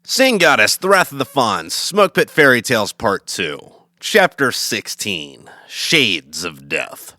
Sing Goddess, The Wrath of the Fonz, Smoke Pit Fairy Tales Part 2, Chapter 16, Shades of Death.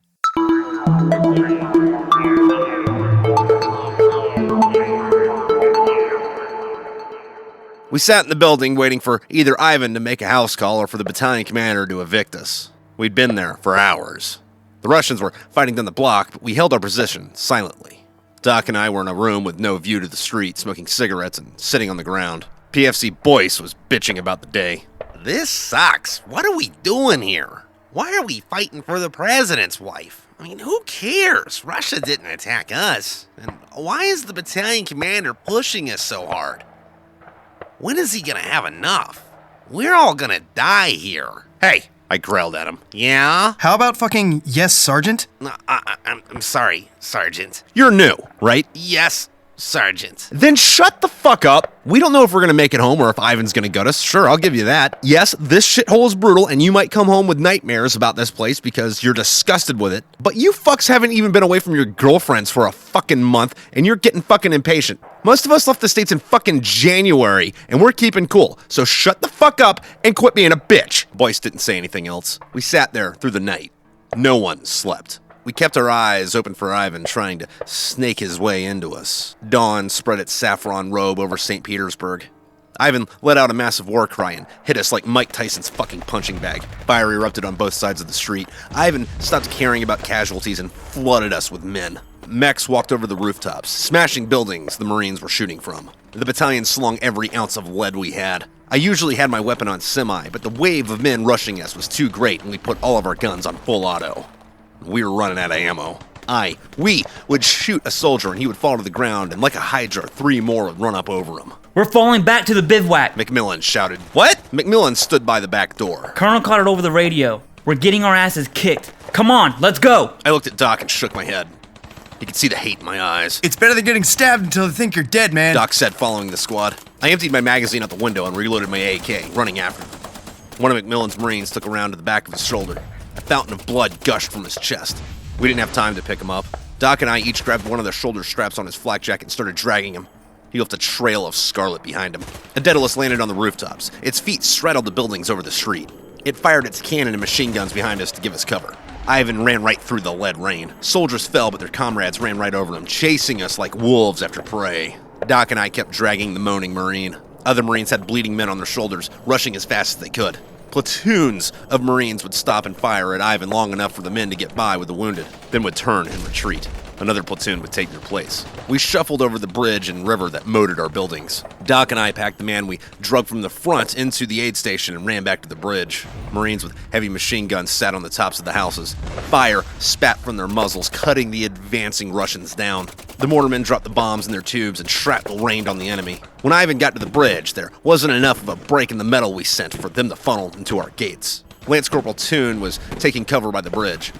We sat in the building waiting for either Ivan to make a house call or for the battalion commander to evict us. We'd been there for hours. The Russians were fighting down the block, but we held our position silently. Doc and I were in a room with no view to the street, smoking cigarettes and sitting on the ground. PFC Boyce was bitching about the day. This sucks. What are we doing here? Why are we fighting for the president's wife? I mean, who cares? Russia didn't attack us. And why is the battalion commander pushing us so hard? When is he gonna have enough? We're all gonna die here. Hey, I growled at him. Yeah? How about fucking yes, Sergeant? I'm sorry, Sergeant. You're new, right? Yes, Sergeant. Then shut the fuck up. We don't know if we're gonna make it home or if Ivan's gonna gut us. Sure, I'll give you that. Yes, this shithole is brutal and you might come home with nightmares about this place because you're disgusted with it. But you fucks haven't even been away from your girlfriends for a fucking month and you're getting fucking impatient. Most of us left the States in fucking January and we're keeping cool. So shut the fuck up and quit being a bitch. Boyce didn't say anything else. We sat there through the night. No one slept. We kept our eyes open for Ivan trying to snake his way into us. Dawn spread its saffron robe over St. Petersburg. Ivan let out a massive war cry and hit us like Mike Tyson's fucking punching bag. Fire erupted on both sides of the street. Ivan stopped caring about casualties and flooded us with men. Mechs walked over the rooftops, smashing buildings the Marines were shooting from. The battalion slung every ounce of lead we had. I usually had my weapon on semi, but the wave of men rushing us was too great and we put all of our guns on full auto. We were running out of ammo. We would shoot a soldier and he would fall to the ground, and like a hydra, 3 more would run up over him. We're falling back to the bivouac. McMillian shouted. What? McMillian stood by the back door. Colonel caught it over the radio. We're getting our asses kicked. Come on, let's go. I looked at Doc and shook my head. He could see the hate in my eyes. It's better than getting stabbed until they think you're dead, man. Doc said, following the squad. I emptied my magazine out the window and reloaded my AK, running after them. One of McMillian's Marines took a round to the back of his shoulder. A fountain of blood gushed from his chest. We didn't have time to pick him up. Doc and I each grabbed one of the shoulder straps on his flak jacket and started dragging him. He left a trail of scarlet behind him. A Daedalus landed on the rooftops. Its feet straddled the buildings over the street. It fired its cannon and machine guns behind us to give us cover. Ivan ran right through the lead rain. Soldiers fell, but their comrades ran right over them, chasing us like wolves after prey. Doc and I kept dragging the moaning Marine. Other Marines had bleeding men on their shoulders, rushing as fast as they could. Platoons of Marines would stop and fire at Ivan long enough for the men to get by with the wounded, then would turn and retreat. Another platoon would take their place. We shuffled over the bridge and river that moated our buildings. Doc and I packed the man we drugged from the front into the aid station and ran back to the bridge. Marines with heavy machine guns sat on the tops of the houses. Fire spat from their muzzles, cutting the advancing Russians down. The mortarmen dropped the bombs in their tubes and shrapnel rained on the enemy. When Ivan got to the bridge, there wasn't enough of a break in the metal we sent for them to funnel into our gates. Lance Corporal Toon was taking cover by the bridge.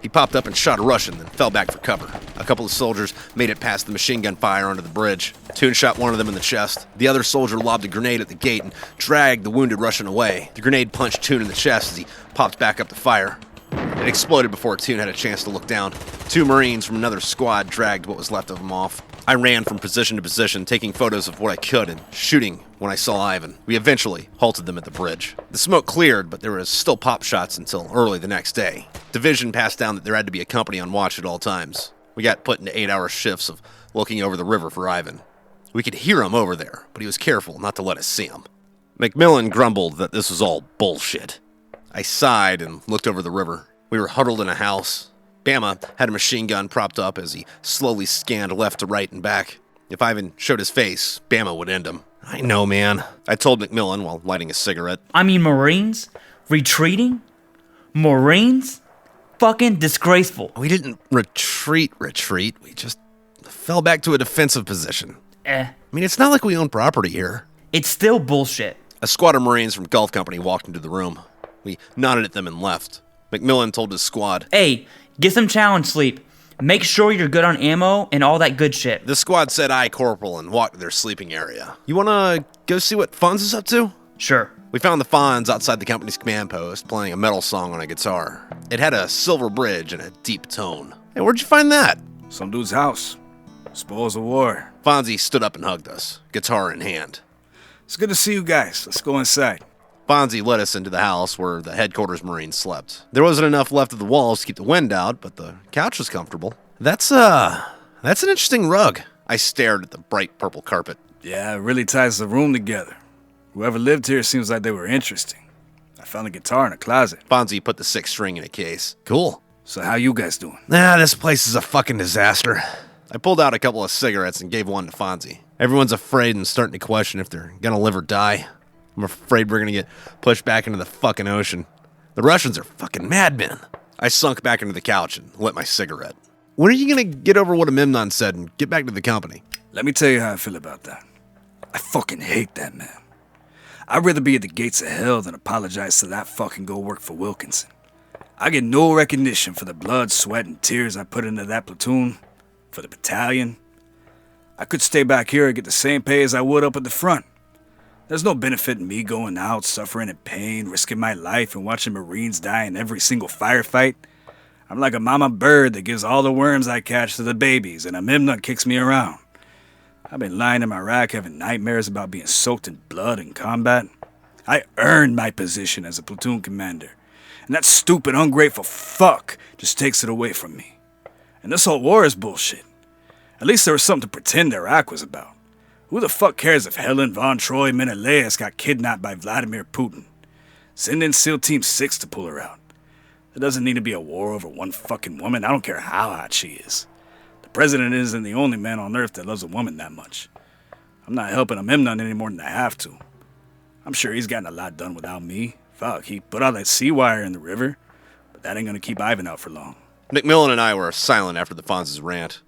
He popped up and shot a Russian, then fell back for cover. A couple of soldiers made it past the machine gun fire onto the bridge. Toon shot one of them in the chest. The other soldier lobbed a grenade at the gate and dragged the wounded Russian away. The grenade punched Toon in the chest as he popped back up to fire. It exploded before Toon had a chance to look down. 2 Marines from another squad dragged what was left of him off. I ran from position to position, taking photos of what I could and shooting when I saw Ivan. We eventually halted them at the bridge. The smoke cleared, but there was still pop shots until early the next day. Division passed down that there had to be a company on watch at all times. We got put into 8-hour shifts of looking over the river for Ivan. We could hear him over there, but he was careful not to let us see him. McMillian grumbled that this was all bullshit. I sighed and looked over the river. We were huddled in a house. Bama had a machine gun propped up as he slowly scanned left to right and back. If Ivan showed his face, Bama would end him. I know, man, I told McMillian while lighting a cigarette. I mean, Marines? Retreating? Marines? Fucking disgraceful. We didn't retreat. We just fell back to a defensive position. I mean, it's not like we own property here. It's still bullshit. A squad of Marines from Gulf Company walked into the room. We nodded at them and left. McMillian told his squad, Hey, get some challenge sleep. Make sure you're good on ammo and all that good shit. The squad said aye, Corporal, and walked to their sleeping area. You wanna go see what Fonz is up to? Sure. We found the Fonz outside the company's command post, playing a metal song on a guitar. It had a silver bridge and a deep tone. Hey, where'd you find that? Some dude's house. Spoils of war. Fonzie stood up and hugged us, guitar in hand. It's good to see you guys. Let's go inside. Fonzie led us into the house where the headquarters Marines slept. There wasn't enough left of the walls to keep the wind out, but the couch was comfortable. That's an interesting rug. I stared at the bright purple carpet. Yeah, it really ties the room together. Whoever lived here seems like they were interesting. I found a guitar in a closet. Fonzie put the 6-string in a case. Cool. So how you guys doing? Nah, this place is a fucking disaster. I pulled out a couple of cigarettes and gave one to Fonzie. Everyone's afraid and starting to question if they're gonna live or die. I'm afraid we're gonna get pushed back into the fucking ocean. The Russians are fucking madmen. I sunk back into the couch and lit my cigarette. When are you gonna get over what McMillian said and get back to the company? Let me tell you how I feel about that. I fucking hate that man. I'd rather be at the gates of hell than apologize to that fucking go work for Wilkinson. I get no recognition for the blood, sweat, and tears I put into that platoon, for the battalion. I could stay back here and get the same pay as I would up at the front. There's no benefit in me going out, suffering in pain, risking my life, and watching Marines die in every single firefight. I'm like a mama bird that gives all the worms I catch to the babies, and a McMillian kicks me around. I've been lying in my rack having nightmares about being soaked in blood in combat. I earned my position as a platoon commander, and that stupid, ungrateful fuck just takes it away from me. And this whole war is bullshit. At least there was something to pretend Iraq was about. Who the fuck cares if Helen von Troy Menelaus got kidnapped by Vladimir Putin? Send in SEAL Team 6 to pull her out. There doesn't need to be a war over one fucking woman. I don't care how hot she is. The president isn't the only man on earth that loves a woman that much. I'm not helping a McMillian any more than I have to. I'm sure he's gotten a lot done without me. Fuck, he put all that sea wire in the river, but that ain't gonna keep Ivan out for long. McMillian and I were silent after the Fonz's rant.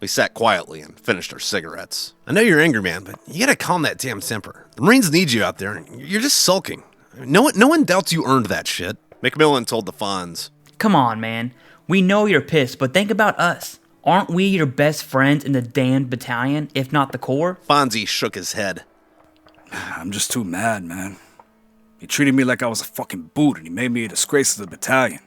We sat quietly and finished our cigarettes. I know you're angry, man, but you gotta calm that damn temper. The Marines need you out there, and you're just sulking. No one doubts you earned that shit. McMillian told the Fonz. Come on, man. We know you're pissed, but think about us. Aren't we your best friends in the damned battalion, if not the Corps? Fonzie shook his head. I'm just too mad, man. He treated me like I was a fucking boot, and he made me a disgrace to the battalion.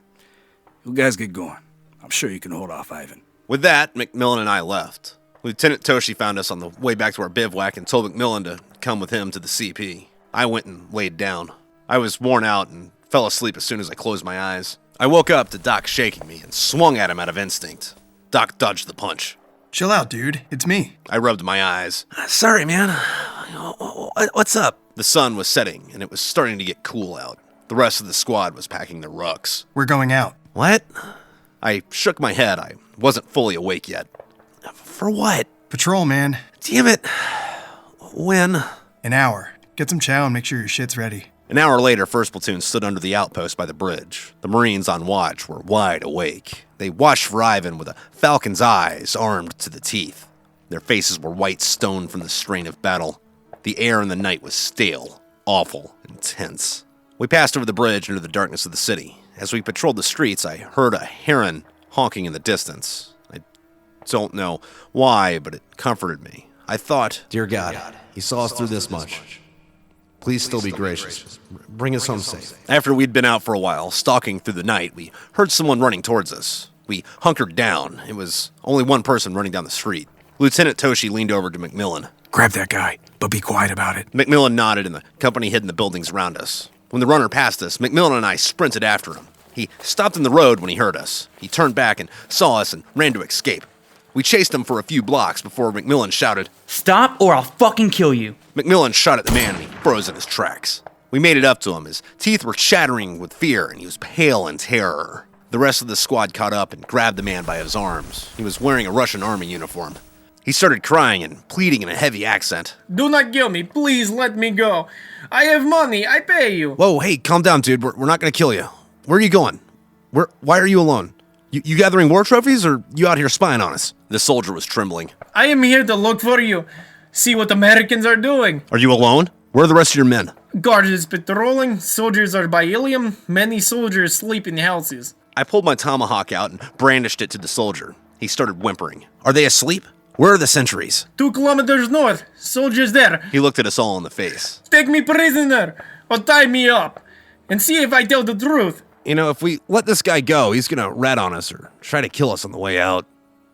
You guys get going. I'm sure you can hold off Ivan. With that, McMillian and I left. Lieutenant Toshi found us on the way back to our bivouac and told McMillian to come with him to the CP. I went and laid down. I was worn out and fell asleep as soon as I closed my eyes. I woke up to Doc shaking me and swung at him out of instinct. Doc dodged the punch. Chill out, dude. It's me. I rubbed my eyes. Sorry, man. What's up? The sun was setting, and it was starting to get cool out. The rest of the squad was packing their rucks. We're going out. What? I shook my head. I wasn't fully awake yet. For what? Patrol, man. Damn it. When? An hour. Get some chow and make sure your shit's ready. An hour later, 1st Platoon stood under the outpost by the bridge. The Marines on watch were wide awake. They watched for Ivan with a falcon's eyes, armed to the teeth. Their faces were white stone from the strain of battle. The air in the night was stale, awful, intense. We passed over the bridge into the darkness of the city. As we patrolled the streets, I heard a heron honking in the distance. I don't know why, but it comforted me. I thought, Dear God, you saw us through this much. Please still be gracious. Bring us home safe. after we'd been out for a while, stalking through the night, we heard someone running towards us. We hunkered down. It was only one person running down the street. Lieutenant Toshi leaned over to McMillian. Grab that guy, but be quiet about it. McMillian nodded, and the company hid in the buildings around us. When the runner passed us, McMillian and I sprinted after him. He stopped in the road when he heard us. He turned back and saw us and ran to escape. We chased him for a few blocks before McMillian shouted, Stop or I'll fucking kill you. McMillian shot at the man and he froze in his tracks. We made it up to him. His teeth were chattering with fear and he was pale in terror. The rest of the squad caught up and grabbed the man by his arms. He was wearing a Russian army uniform. He started crying and pleading in a heavy accent. Do not kill me. Please let me go. I have money. I pay you. Whoa, hey, calm down, dude. We're not going to kill you. Where are you going? Why are you alone? You gathering war trophies or you out here spying on us? The soldier was trembling. I am here to look for you. See what Americans are doing. Are you alone? Where are the rest of your men? Guard is patrolling. Soldiers are by Ilium. Many soldiers sleep in houses. I pulled my tomahawk out and brandished it to the soldier. He started whimpering. Are they asleep? Where are the sentries? 2 kilometers north. Soldiers there. He looked at us all in the face. Take me prisoner or tie me up and see if I tell the truth. You know, if we let this guy go, he's gonna rat on us or try to kill us on the way out.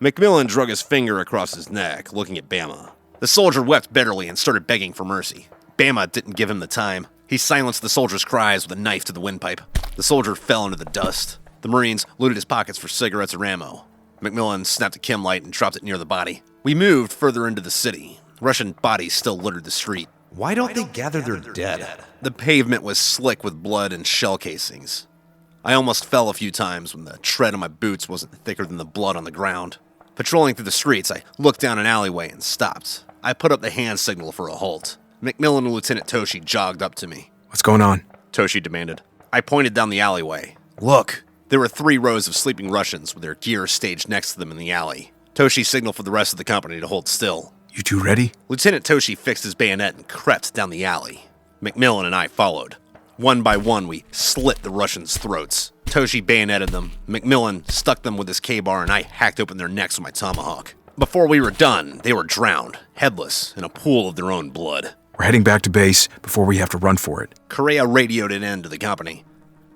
McMillian drug his finger across his neck, looking at Bama. The soldier wept bitterly and started begging for mercy. Bama didn't give him the time. He silenced the soldier's cries with a knife to the windpipe. The soldier fell into the dust. The Marines looted his pockets for cigarettes or ammo. McMillian snapped a chem light and dropped it near the body. We moved further into the city. Russian bodies still littered the street. Why don't they gather their dead? The pavement was slick with blood and shell casings. I almost fell a few times when the tread of my boots wasn't thicker than the blood on the ground. Patrolling through the streets, I looked down an alleyway and stopped. I put up the hand signal for a halt. McMillian and Lieutenant Toshi jogged up to me. What's going on? Toshi demanded. I pointed down the alleyway. Look! There were 3 rows of sleeping Russians with their gear staged next to them in the alley. Toshi signaled for the rest of the company to hold still. You two ready? Lieutenant Toshi fixed his bayonet and crept down the alley. McMillian and I followed. One by one, we slit the Russians' throats. Toshi bayoneted them. McMillian stuck them with his K-bar, and I hacked open their necks with my tomahawk. Before we were done, they were drowned, headless, in a pool of their own blood. We're heading back to base before we have to run for it. Correa radioed it in to the company.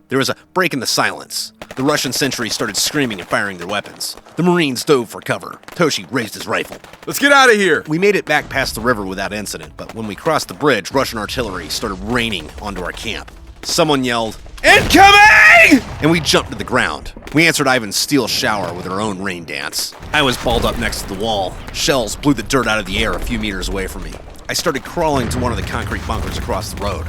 There was a break in the silence. The Russian sentries started screaming and firing their weapons. The Marines dove for cover. Toshi raised his rifle. Let's get out of here! We made it back past the river without incident, but when we crossed the bridge, Russian artillery started raining onto our camp. Someone yelled, "Incoming!" And we jumped to the ground. We answered Ivan's steel shower with our own rain dance. I was balled up next to the wall. Shells blew the dirt out of the air a few meters away from me. I started crawling to one of the concrete bunkers across the road.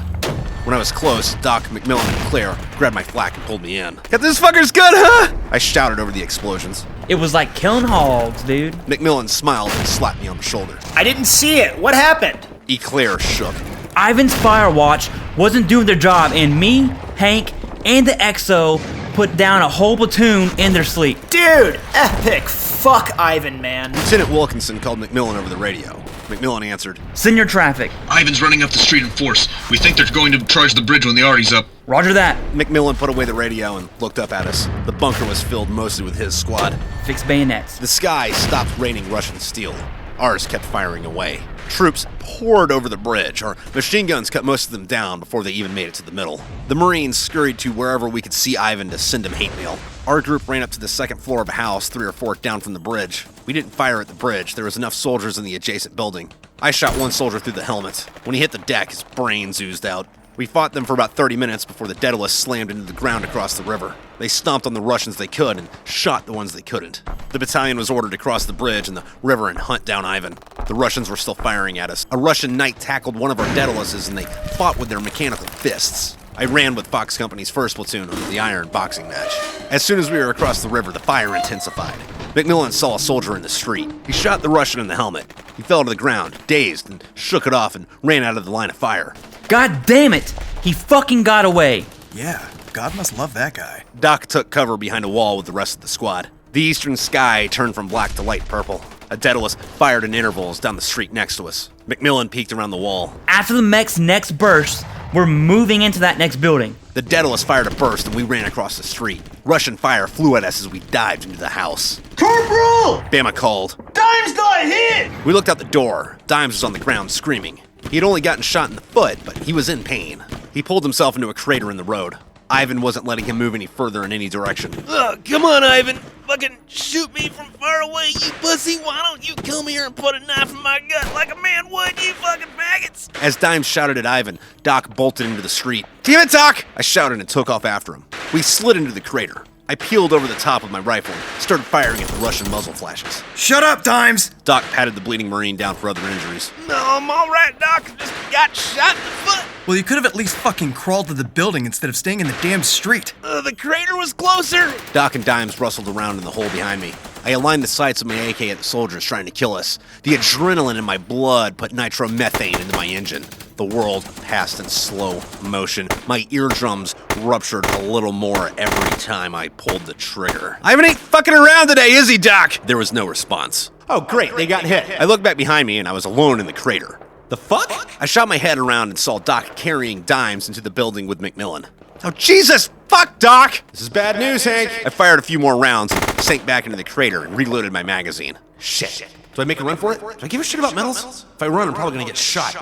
When I was close, Doc, McMillian, and Eclair grabbed my flak and pulled me in. "Got this fucker's good, huh?" I shouted over the explosions. It was like killing hogs, dude. McMillian smiled and slapped me on the shoulder. I didn't see it. What happened? Eclair shook. Ivan's fire watch wasn't doing their job, and me, Hank, and the XO put down a whole platoon in their sleep. Dude, epic. Fuck Ivan, man. Lieutenant Wilkinson called McMillian over the radio. McMillian answered. "Send your traffic." Ivan's running up the street in force. We think they're going to charge the bridge when the arty's up. Roger that. McMillian put away the radio and looked up at us. The bunker was filled mostly with his squad. Fix bayonets. The sky stopped raining Russian steel. Ours kept firing away. Troops poured over the bridge. Our machine guns cut most of them down before they even made it to the middle. The Marines scurried to wherever we could see Ivan to send him hate mail. Our group ran up to the second floor of a house 3 or 4 down from the bridge. We didn't fire at the bridge. There was enough soldiers in the adjacent building. I shot one soldier through the helmet. When he hit the deck, his brains oozed out. We fought them for about 30 minutes before the Daedalus slammed into the ground across the river. They stomped on the Russians they could and shot the ones they couldn't. The battalion was ordered to cross the bridge and the river and hunt down Ivan. The Russians were still firing at us. A Russian knight tackled one of our Daedaluses and they fought with their mechanical fists. I ran with Fox Company's first platoon on the Iron boxing match. As soon as we were across the river, the fire intensified. McMillian saw a soldier in the street. He shot the Russian in the helmet. He fell to the ground, dazed, and shook it off and ran out of the line of fire. God damn it! He fucking got away. Yeah, God must love that guy. Doc took cover behind a wall with the rest of the squad. The eastern sky turned from black to light purple. A Daedalus fired in intervals down the street next to us. McMillian peeked around the wall. After the mech's next burst, we're moving into that next building. The Daedalus fired a burst and we ran across the street. Russian fire flew at us as we dived into the house. Corporal! Bama called. Dimes got hit! We looked out the door. Dimes was on the ground screaming. He had only gotten shot in the foot, but he was in pain. He pulled himself into a crater in the road. Ivan wasn't letting him move any further in any direction. Come on, Ivan. Fucking shoot me from far away, you pussy. Why don't you come here and put a knife in my gut like a man would, you fucking maggots? As Dimes shouted at Ivan, Doc bolted into the street. "Damn it, Doc!" I shouted and took off after him. We slid into the crater. I peeled over the top of my rifle and started firing at the Russian muzzle flashes. Shut up, Dimes! Doc patted the bleeding Marine down for other injuries. No, I'm all right, Doc. I just got shot in the foot. Well, you could have at least fucking crawled to the building instead of staying in the damn street. The crater was closer. Doc and Dimes rustled around in the hole behind me. I aligned the sights of my AK at the soldiers trying to kill us. The adrenaline in my blood put nitromethane into my engine. The world passed in slow motion. My eardrums ruptured a little more every time I pulled the trigger. "Ivan ain't fucking around today, is he, Doc?" There was no response. "Oh, great, they got hit." I looked back behind me and I was alone in the crater. "The fuck?" I shot my head around and saw Doc carrying Dimes into the building with McMillian. "Oh, Jesus! Fuck, Doc!" "This is bad news, Hank." I fired a few more rounds and sank back into the crater and reloaded my magazine. Shit. Do I make a run for it? Do I give a shit about medals? If I run, I'm probably gonna get shot.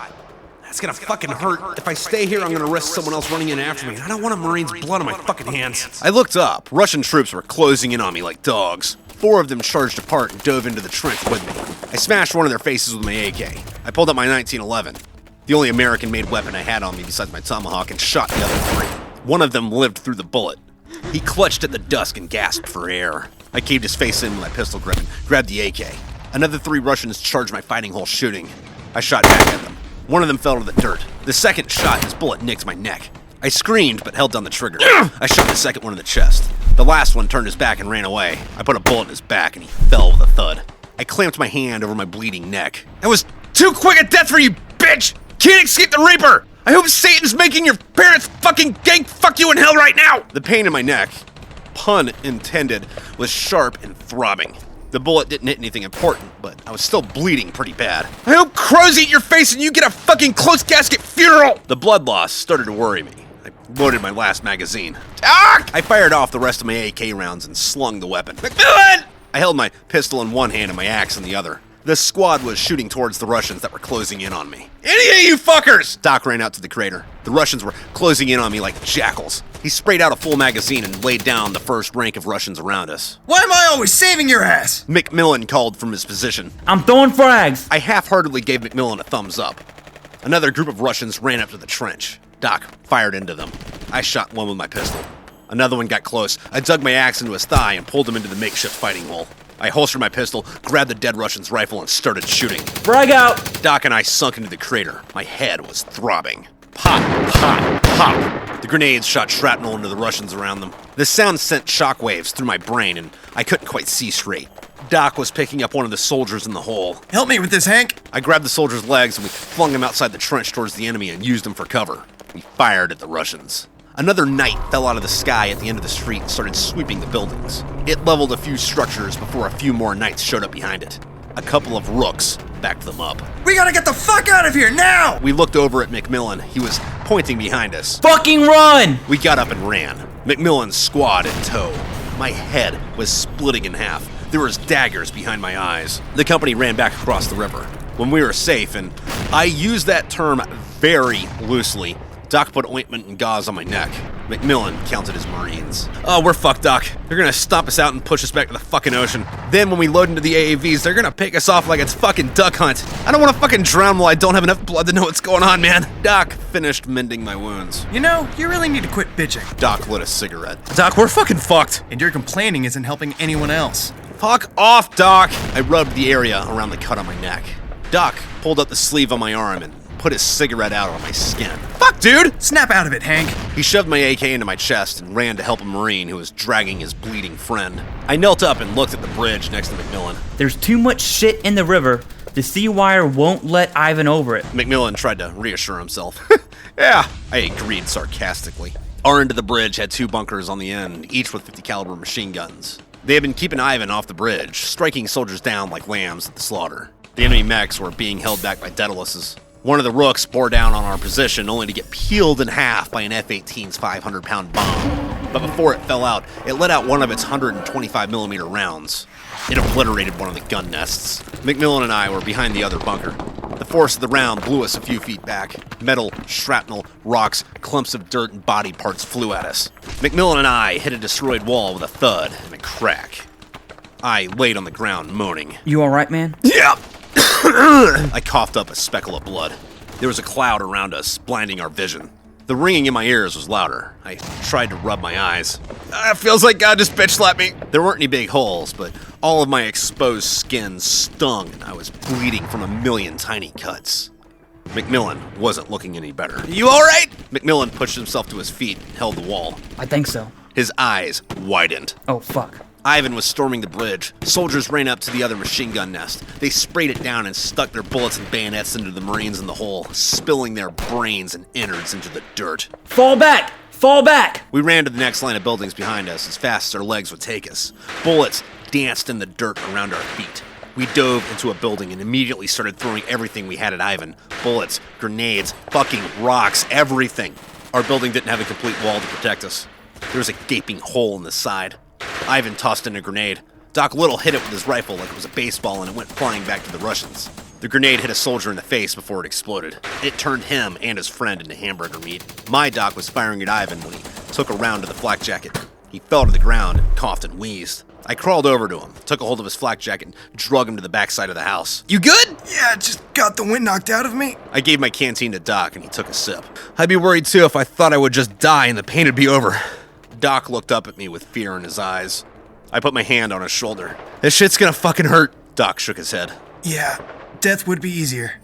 That's gonna fucking hurt. If I stay here, I'm gonna risk someone else running in after me, and I don't want a Marine's blood on my fucking hands. I looked up. Russian troops were closing in on me like dogs. 4 of them charged apart and dove into the trench with me. I smashed one of their faces with my AK. I pulled out my 1911. the only American-made weapon I had on me besides my tomahawk, and shot the other 3. One of them lived through the bullet. He clutched at the dusk and gasped for air. I caved his face in with my pistol grip and grabbed the AK. Another 3 Russians charged my fighting hole, shooting. I shot back at them. One of them fell to the dirt. The second shot, his bullet nicked my neck. I screamed, but held down the trigger. I shot the second one in the chest. The last one turned his back and ran away. I put a bullet in his back, and he fell with a thud. I clamped my hand over my bleeding neck. It was too quick a death for you, bitch! Can't escape the Reaper! I hope Satan's making your parents fucking gang fuck you in hell right now! The pain in my neck, pun intended, was sharp and throbbing. The bullet didn't hit anything important, but I was still bleeding pretty bad. I hope crows eat your face and you get a fucking close casket funeral! The blood loss started to worry me. I loaded my last magazine. I fired off the rest of my AK rounds and slung the weapon. McMillian! I held my pistol in one hand and my axe in the other. The squad was shooting towards the Russians that were closing in on me. Any of you fuckers! Doc ran out to the crater. The Russians were closing in on me like jackals. He sprayed out a full magazine and laid down the first rank of Russians around us. Why am I always saving your ass? McMillian called from his position. I'm throwing frags. I half-heartedly gave McMillian a thumbs up. Another group of Russians ran up to the trench. Doc fired into them. I shot one with my pistol. Another one got close. I dug my axe into his thigh and pulled him into the makeshift fighting hole. I holstered my pistol, grabbed the dead Russian's rifle, and started shooting. Frag out! Doc and I sunk into the crater. My head was throbbing. Pop, pop, pop. The grenades shot shrapnel into the Russians around them. The sound sent shockwaves through my brain, and I couldn't quite see straight. Doc was picking up one of the soldiers in the hole. Help me with this, Hank. I grabbed the soldier's legs, and we flung him outside the trench towards the enemy and used him for cover. We fired at the Russians. Another night fell out of the sky at the end of the street and started sweeping the buildings. It leveled a few structures before a few more knights showed up behind it. A couple of rooks backed them up. We gotta get the fuck out of here now! We looked over at McMillian. He was pointing behind us. Fucking run! We got up and ran. McMillian's squad in tow. My head was splitting in half. There was daggers behind my eyes. The company ran back across the river. When we were safe, and I use that term very loosely, Doc put ointment and gauze on my neck. McMillian counted his Marines. Oh, we're fucked, Doc. They're gonna stomp us out and push us back to the fucking ocean. Then when we load into the AAVs, they're gonna pick us off like it's fucking duck hunt. I don't wanna fucking drown while I don't have enough blood to know what's going on, man. Doc finished mending my wounds. You know, you really need to quit bitching. Doc lit a cigarette. Doc, we're fucking fucked. And your complaining isn't helping anyone else. Fuck off, Doc. I rubbed the area around the cut on my neck. Doc pulled up the sleeve on my arm and put his cigarette out on my skin. Fuck, dude! Snap out of it, Hank. He shoved my AK into my chest and ran to help a Marine who was dragging his bleeding friend. I knelt up and looked at the bridge next to McMillian. There's too much shit in the river. The sea wire won't let Ivan over it. McMillian tried to reassure himself. Yeah, I agreed sarcastically. Our end of the bridge had 2 bunkers on the end, each with 50 caliber machine guns. They had been keeping Ivan off the bridge, striking soldiers down like lambs at the slaughter. The enemy mechs were being held back by Daedaluses. One of the rooks bore down on our position only to get peeled in half by an F-18's 500-pound bomb. But before it fell out, it let out one of its 125mm rounds. It obliterated one of the gun nests. McMillian and I were behind the other bunker. The force of the round blew us a few feet back. Metal, shrapnel, rocks, clumps of dirt, and body parts flew at us. McMillian and I hit a destroyed wall with a thud and a crack. I laid on the ground, moaning. You alright, man? Yeah! I coughed up a speckle of blood. There was a cloud around us, blinding our vision. The ringing in my ears was louder. I tried to rub my eyes. It feels like God just bitch slapped me. There weren't any big holes, but all of my exposed skin stung, and I was bleeding from a million tiny cuts. McMillian wasn't looking any better. You alright? McMillian pushed himself to his feet and held the wall. I think so. His eyes widened. Oh, fuck. Ivan was storming the bridge. Soldiers ran up to the other machine gun nest. They sprayed it down and stuck their bullets and bayonets into the Marines in the hole, spilling their brains and innards into the dirt. Fall back! Fall back! We ran to the next line of buildings behind us as fast as our legs would take us. Bullets danced in the dirt around our feet. We dove into a building and immediately started throwing everything we had at Ivan. Bullets, grenades, fucking rocks, everything. Our building didn't have a complete wall to protect us. There was a gaping hole in the side. Ivan tossed in a grenade. Doc Little hit it with his rifle like it was a baseball and it went flying back to the Russians. The grenade hit a soldier in the face before it exploded. It turned him and his friend into hamburger meat. My Doc was firing at Ivan when he took a round to the flak jacket. He fell to the ground and coughed and wheezed. I crawled over to him, took a hold of his flak jacket, and drug him to the backside of the house. You good? Yeah, just got the wind knocked out of me. I gave my canteen to Doc, and he took a sip. I'd be worried too if I thought I would just die and the pain would be over. Doc looked up at me with fear in his eyes. I put my hand on his shoulder. This shit's gonna fucking hurt. Doc shook his head. Yeah, death would be easier.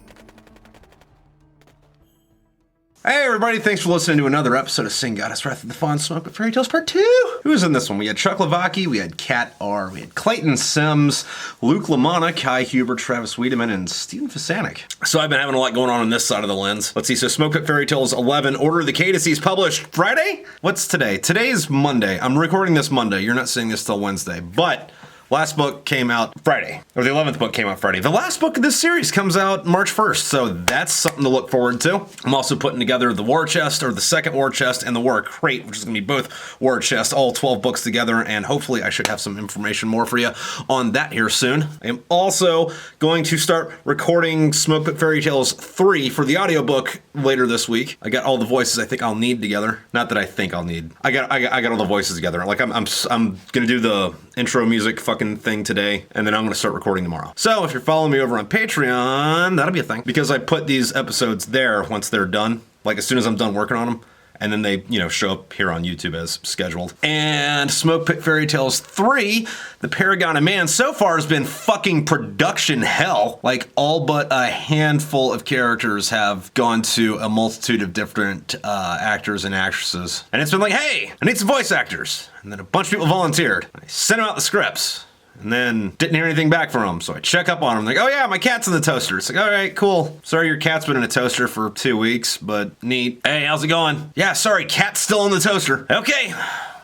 Hey everybody, thanks for listening to another episode of Sing Goddess Wrath of the Fawn Smoke with Fairy Tales Part 2. Who was in this one? We had Chuck LaVoki, we had Kat R, we had Clayton Sims, Luke Lamana, Kai Huber, Travis Wiedemann, and Stephen Fisanick. So I've been having a lot going on this side of the lens. Let's see, so Smoke Pit Fairy Tales 11, Order of the Cadices, published Friday? What's today? Today's Monday. I'm recording this Monday. You're not seeing this till Wednesday, but last book came out Friday, or the 11th book came out Friday. The last book of this series comes out March 1st, so that's something to look forward to. I'm also putting together the War Chest, or the second War Chest, and the War Crate, which is going to be both War Chests, all 12 books together, and hopefully I should have some information more for you on that here soon. I am also going to start recording Smoke Pit Fairy Tales 3 for the audiobook later this week. I got all the voices I think I'll need together. Not that I think I'll need. I got all the voices together. Like I'm going to do the intro music thing today, and then I'm going to start recording tomorrow. So if you're following me over on Patreon, that'll be a thing, because I put these episodes there once they're done, like as soon as I'm done working on them, and then they, show up here on YouTube as scheduled. And Smoke Pit Fairy Tales 3, The Paragon of Man, so far has been fucking production hell. Like, all but a handful of characters have gone to a multitude of different actors and actresses. And it's been like, hey, I need some voice actors. And then a bunch of people volunteered. I sent them out the scripts. And then didn't hear anything back from them, so I check up on them. Like, oh yeah, my cat's in the toaster. It's like, all right, cool. Sorry your cat's been in a toaster for 2 weeks, but neat. Hey, how's it going? Yeah, sorry, cat's still in the toaster. Okay.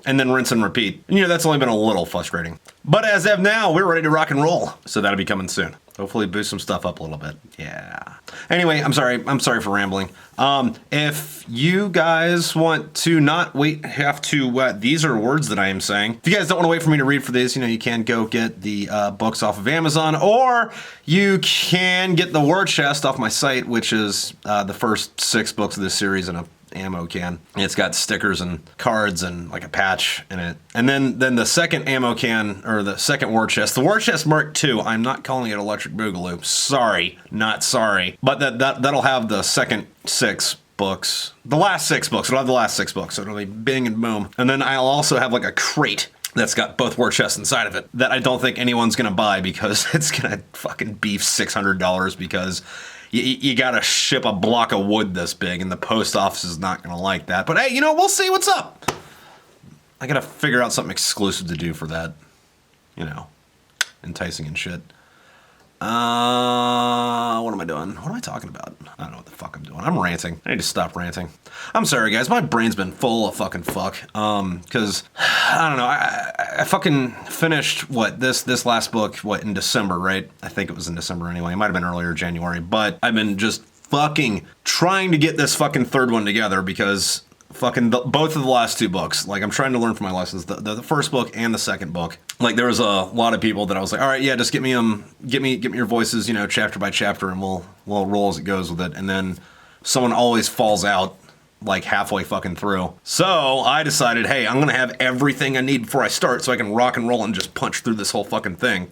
And then rinse and repeat. And that's only been a little frustrating. But as of now, we're ready to rock and roll. So that'll be coming soon. Hopefully boost some stuff up a little bit. Yeah. Anyway, I'm sorry for rambling. If you guys want to not have to, these are words that I am saying. If you guys don't want to wait for me to read for these, you can go get the books off of Amazon, or you can get the War Chest off my site, which is the first 6 books of this series in a ammo can. And it's got stickers and cards and like a patch in it. And then the second ammo can, or the second War Chest, the War Chest Mark II, I'm not calling it Electric Boogaloo. Sorry, not sorry. But that'll have the second 6 books. The last 6 books. It'll have the last 6 books. So it'll be bing and boom. And then I'll also have like a crate that's got both War Chests inside of it that I don't think anyone's gonna buy, because it's gonna fucking beef $600, because you gotta ship a block of wood this big, and the post office is not gonna like that. But hey, we'll see what's up. I gotta figure out something exclusive to do for that. Enticing and shit. What am I doing? What am I talking about? I don't know what the fuck I'm doing. I'm ranting. I need to stop ranting. I'm sorry, guys. My brain's been full of fucking fuck. Because, I don't know. I fucking finished, this last book, in December, right? I think it was in December anyway. It might have been earlier, January. But I've been just fucking trying to get this fucking third one together, because both of the last 2 books, like, I'm trying to learn from my lessons. The first book and the second book. Like, there was a lot of people that I was like, all right, yeah, just get me your voices, chapter by chapter, and we'll roll as it goes with it. And then someone always falls out like halfway fucking through. So I decided, hey, I'm gonna have everything I need before I start, so I can rock and roll and just punch through this whole fucking thing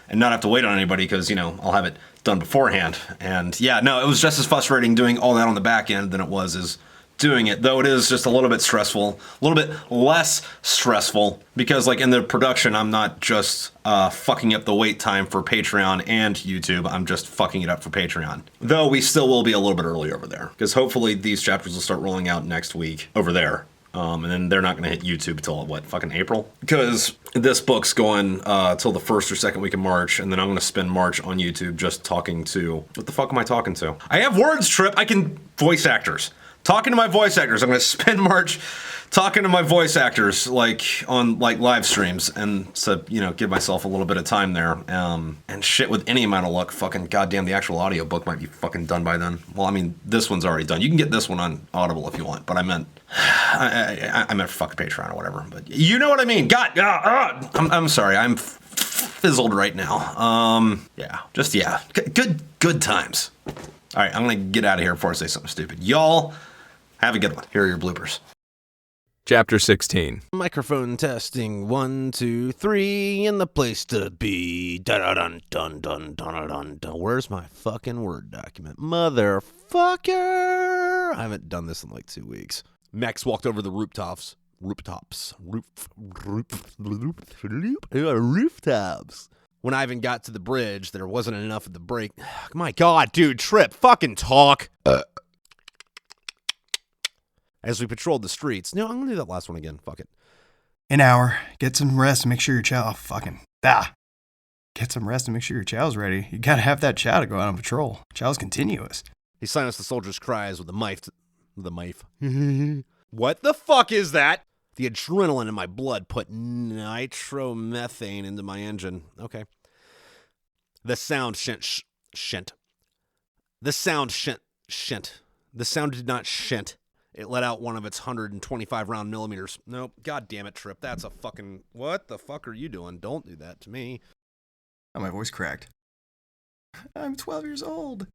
and not have to wait on anybody, because I'll have it done beforehand. And yeah, no, it was just as frustrating doing all that on the back end than it was doing it, though it is just a little bit stressful, a little bit less stressful, because like in the production, I'm not just fucking up the wait time for Patreon and YouTube, I'm just fucking it up for Patreon. Though we still will be a little bit early over there, because hopefully these chapters will start rolling out next week over there. And then they're not going to hit YouTube till fucking April? Because this book's going till the 1st or 2nd week of March, and then I'm going to spend March on YouTube just talking to... What the fuck am I talking to? I have words, Trip! I can... Voice actors. Talking to my voice actors. I'm going to spend March talking to my voice actors, on live streams, and so, give myself a little bit of time there. And shit, with any amount of luck, fucking goddamn, the actual audiobook might be fucking done by then. Well, I mean, this one's already done. You can get this one on Audible if you want, but I meant fucking Patreon or whatever. But you know what I mean. God, I'm sorry. I'm fizzled right now. Yeah. Good times. All right, I'm going to get out of here before I say something stupid. Y'all have a good one. Here are your bloopers. Chapter 16. Microphone testing 1, 2, 3 in the place to be. Dun dun dun dun dun dun. Where's my fucking Word document? Motherfucker! I haven't done this in like 2 weeks. Max walked over the rooftops. Rooftops. When Ivan got to the bridge, there wasn't enough of the brake. My God, dude, Trip, fucking talk. As we patrolled the streets. No, I'm gonna do that last one again. Fuck it. An hour. Get some rest and make sure your chow Get some rest and make sure your chow's ready. You gotta have that chow to go out on patrol. Chow's continuous. He silenced the soldiers' cries with a knife. What the fuck is that? The adrenaline in my blood put nitromethane into my engine. Okay. The sound shint. The sound did not shint. It let out one of its 125 round millimeters. Nope. God damn it, Trip. That's a fucking... What the fuck are you doing? Don't do that to me. Oh, my voice cracked. I'm 12 years old.